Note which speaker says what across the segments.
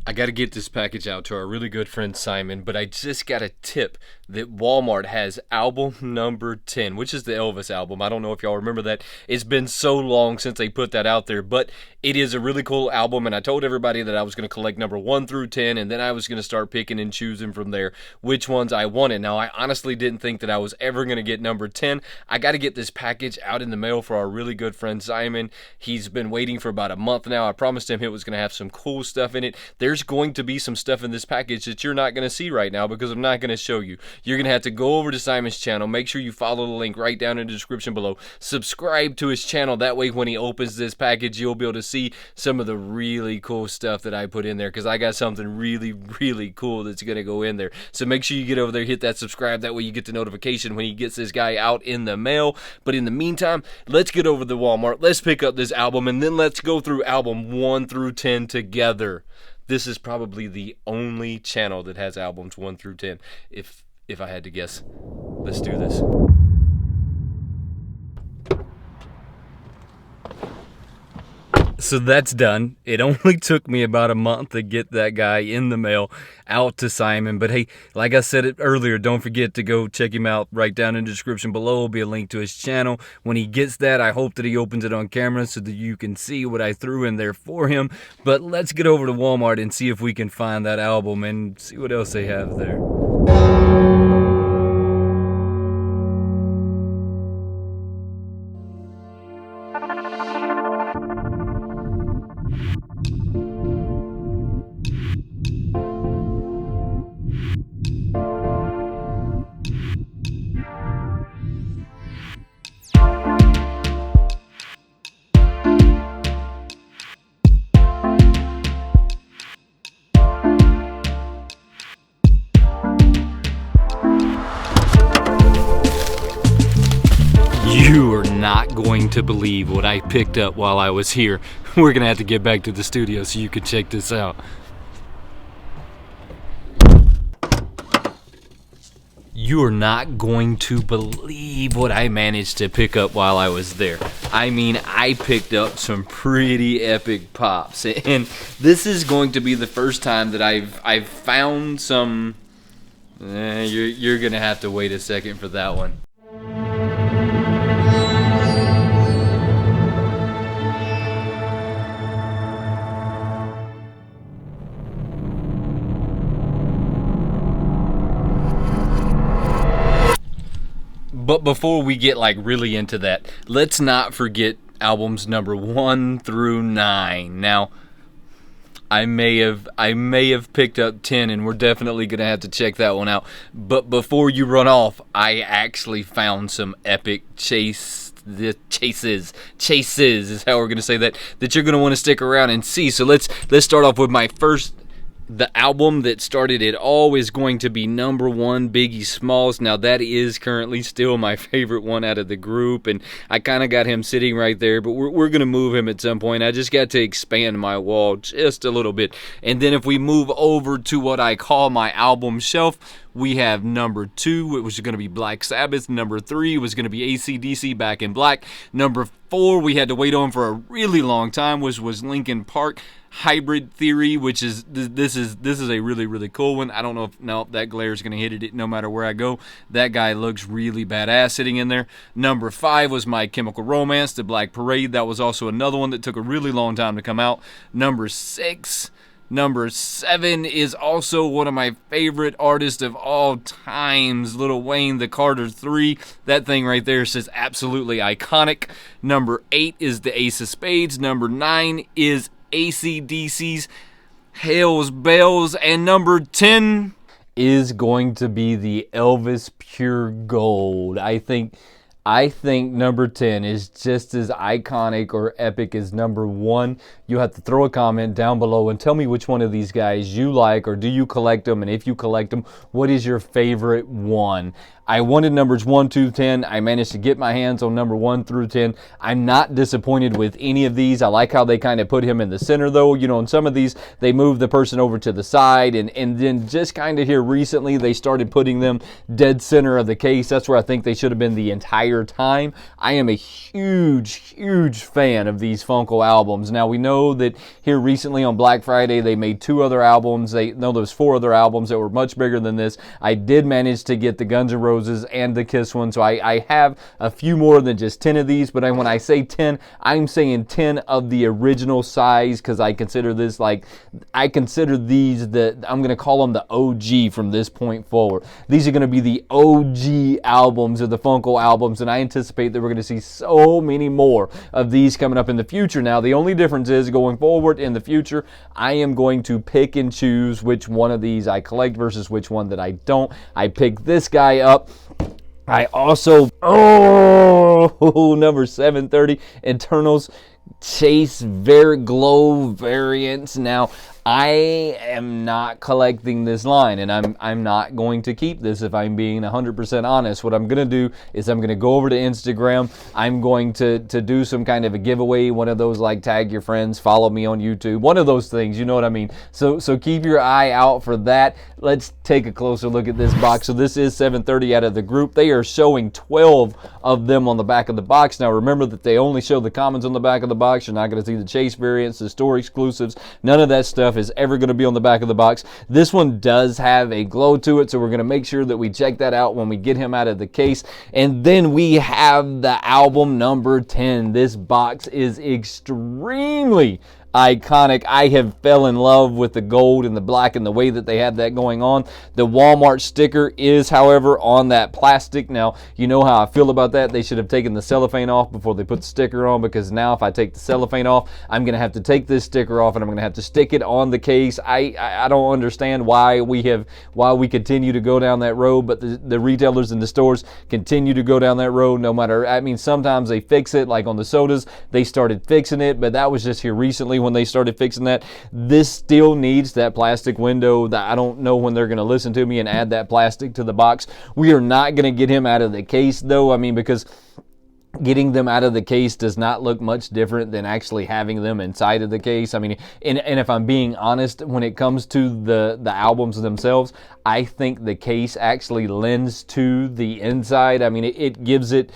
Speaker 1: I got to get this package out to our really good friend Simon, but I just got a tip that Walmart has album number 10, which is the Elvis album. I don't know if y'all remember that. It's been so long since they put that out there, but it is a really cool album, and I told everybody that I was going to collect number 1 through 10, and then I was going to start picking and choosing from there which ones I wanted. Now, I honestly didn't think that I was ever going to get number 10. I got to get this package out in the mail for our really good friend Simon. He's been waiting for about a month now. I promised him it was going to have some cool stuff in it. There's going to be some stuff in this package that you're not going to see right now because I'm not going to show you. You're going to have to go over to Simon's channel. Make sure you follow the link right down in the description below. Subscribe to his channel. That way when he opens this package, you'll be able to see some of the really cool stuff that I put in there because I got something really, really cool that's going to go in there. So make sure you get over there, hit that subscribe. That way you get the notification when he gets this guy out in the mail. But in the meantime, let's get over to Walmart. Let's pick up this album and then let's go through album 1 through 10 together. This is probably the only channel that has albums 1 through 10, if I had to guess. Let's do this. So that's done. It only took me about a month to get that guy in the mail out to Simon. But hey, like I said it earlier, don't forget to go check him out right down in the description below. Will be a link to his channel. When he gets that, I hope that he opens it on camera so that you can see what I threw in there for him. But let's get over to Walmart and see if we can find that album and see what else they have there. You are not going to believe what I picked up while I was here. We're gonna have to get back to the studio so you can check this out. You are not going to believe what I managed to pick up while I was there. I mean, I picked up some pretty epic pops, and this is going to be the first time that I've found some. You're gonna have to wait a second for that one. But before we get like really into that, let's not forget albums number 1 through 9. Now, I may have picked up 10, and we're definitely gonna have to check that one out. But before you run off, I actually found some epic chases is how we're gonna say that you're gonna want to stick around and see. So let's start off with my first. The album that started it all is going to be number 1, Biggie Smalls. Now that is currently still my favorite one out of the group, and I kind of got him sitting right there, but we're going to move him at some point. I just got to expand my wall just a little bit. And then if we move over to what I call my album shelf, we have number 2, which is going to be Black Sabbath. Number 3 was going to be AC/DC, Back in Black. Number 4 we had to wait on for a really long time, was Linkin Park, Hybrid Theory, which is this is a really, really cool one. I don't know if that glare is going to hit it no matter where I go. That guy looks really badass sitting in there. Number 5 was My Chemical Romance, The Black Parade. That was also another one that took a really long time to come out. Number 7 is also one of my favorite artists of all times, Lil Wayne, The Carter 3. That thing right there says absolutely iconic. Number 8 is the Ace of Spades. Number 9 is AC/DC's Hell's Bells, and number 10 is going to be the Elvis Pure Gold. I think number 10 is just as iconic or epic as number 1. You have to throw a comment down below and tell me which one of these guys you like, or do you collect them, and if you collect them, what is your favorite one? I wanted numbers 1 to 10. I managed to get my hands on number 1 through 10. I'm not disappointed with any of these. I like how they kind of put him in the center, though. You know, in some of these, they move the person over to the side, and then just kind of here recently, they started putting them dead center of the case. That's where I think they should have been the entire entire time. I am a huge fan of these Funko albums. Now, we know that here recently on Black Friday, they made 2 other albums. There was 4 other albums that were much bigger than this. I did manage to get the Guns N' Roses and the Kiss one, so I have a few more than just 10 of these, but when I say 10, I'm saying 10 of the original size, because I consider these I'm going to call them the OG from this point forward. These are going to be the OG albums of the Funko albums, and I anticipate that we're going to see so many more of these coming up in the future. Now, the only difference is going forward in the future, I am going to pick and choose which one of these I collect versus which one that I don't. I pick this guy up. I also, number 730, Eternals Chase Glow variants. Now, I am not collecting this line, and I'm not going to keep this if I'm being 100% honest. What I'm going to do is I'm going to go over to Instagram. I'm going to do some kind of a giveaway, one of those like tag your friends, follow me on YouTube, one of those things, you know what I mean? So keep your eye out for that. Let's take a closer look at this box. So this is 730 out of the group. They are showing 12 of them on the back of the box. Now remember that they only show the commons on the back of the box. You're not going to see the Chase variants, the store exclusives, none of that stuff is ever going to be on the back of the box. This one does have a glow to it, so we're going to make sure that we check that out when we get him out of the case. And then we have the album number 10. This box is extremely iconic. I have fell in love with the gold and the black and the way that they have that going on. The Walmart sticker is, however, on that plastic. Now, you know how I feel about that. They should have taken the cellophane off before they put the sticker on, because now if I take the cellophane off, I'm going to have to take this sticker off and I'm going to have to stick it on the case. I don't understand why we continue to go down that road, but the retailers in the stores continue to go down that road no matter. I mean, sometimes they fix it, like on the sodas, they started fixing it, but that was just here recently when they started fixing that. This still needs that plastic window. That I don't know when they're going to listen to me and add that plastic to the box. We are not going to get him out of the case though. I mean, because getting them out of the case does not look much different than actually having them inside of the case. I mean, and if I'm being honest, when it comes to the albums themselves, I think the case actually lends to the inside. I mean, it gives it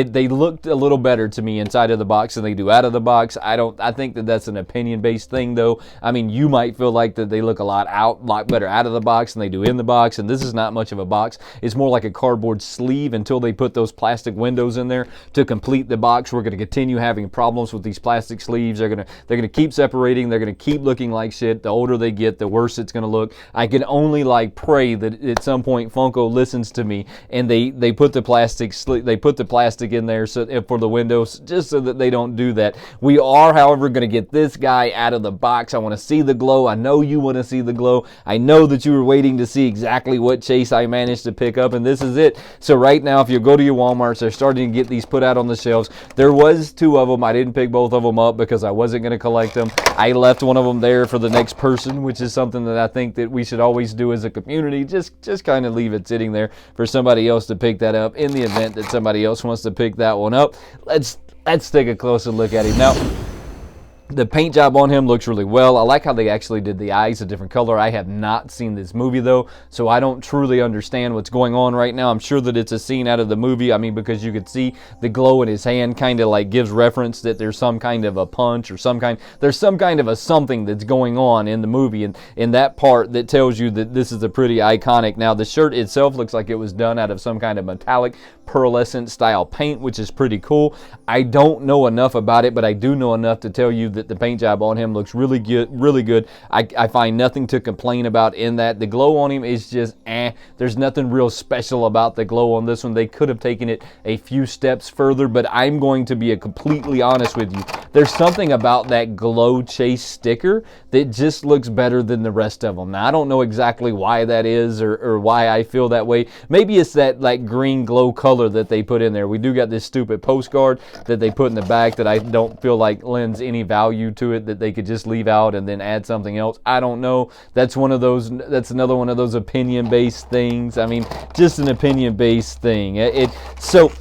Speaker 1: they looked a little better to me inside of the box than they do out of the box. I think that that's an opinion-based thing, though. I mean, you might feel like that they look a lot better out of the box than they do in the box, and this is not much of a box. It's more like a cardboard sleeve until they put those plastic windows in there to complete the box. We're going to continue having problems with these plastic sleeves. They're going to keep separating. They're going to keep looking like shit. The older they get, the worse it's going to look. I can only pray that at some point Funko listens to me and they put the plastic in there for the windows, just so that they don't do that. We are, however, going to get this guy out of the box. I want to see the glow. I know you want to see the glow. I know that you were waiting to see exactly what chase I managed to pick up, and this is it. So right now, if you go to your Walmarts, they're starting to get these put out on the shelves. There was 2 of them. I didn't pick both of them up because I wasn't going to collect them. I left one of them there for the next person, which is something that I think that we should always do as a community. Just kind of leave it sitting there for somebody else to pick that up in the event that somebody else wants to pick that one up. Let's take a closer look at him now. The paint job on him looks really well. I like how they actually did the eyes a different color. I have not seen this movie though, so I don't truly understand what's going on right now. I'm sure that it's a scene out of the movie. I mean, because you could see the glow in his hand kind of gives reference that there's some kind of a punch or there's some kind of a something that's going on in the movie, and in that part that tells you that this is a pretty iconic. Now the shirt itself looks like it was done out of some kind of metallic pearlescent style paint, which is pretty cool. I don't know enough about it, but I do know enough to tell you that the paint job on him looks really good. I find nothing to complain about in that. The glow on him is just there's nothing real special about the glow on this one. They could have taken it a few steps further, but I'm going to be completely honest with you. There's something about that glow chase sticker that just looks better than the rest of them. Now, I don't know exactly why that is or why I feel that way. Maybe it's that green glow color that they put in there. We do got this stupid postcard that they put in the back that I don't feel like lends any value to it, that they could just leave out and then add something else. I don't know. That's another one of those opinion-based things. I mean, just an opinion-based thing. So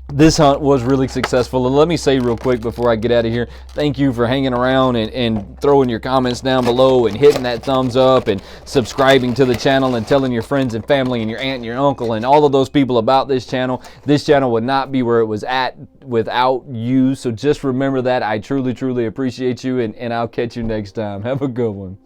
Speaker 1: this hunt was really successful. And let me say real quick before I get out of here, thank you for hanging around and throwing your comments down below and hitting that thumbs up and subscribing to the channel and telling your friends and family and your aunt and your uncle and all of those people about this channel. This channel would not be where it was at without you. So just remember that. I truly, truly appreciate you, and I'll catch you next time. Have a good one.